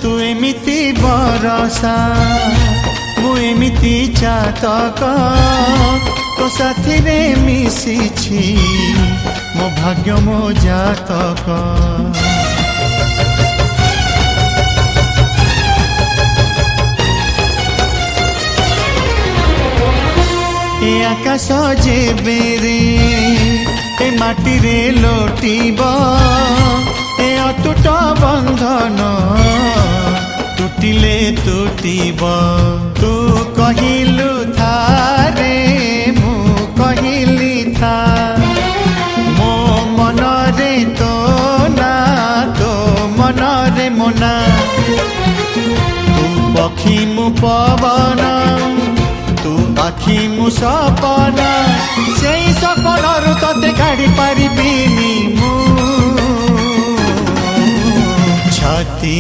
तू एमिति बरसा मु एमिति चातक तो साथी रे मिशिछि मो भाग्य मो जातक। ए आकाश जेबे रे ए माटी रे लोटिब ए अटूट बंधन टूटिले टूटिब। तू कहिलु था रे मु कहिली था मो मन रे तो ना तो मन रे मोना। तू पक्षी मु पवन तू आखि मु सपना से सपनरु तते काढ़ी पारिबिनी मु छाती।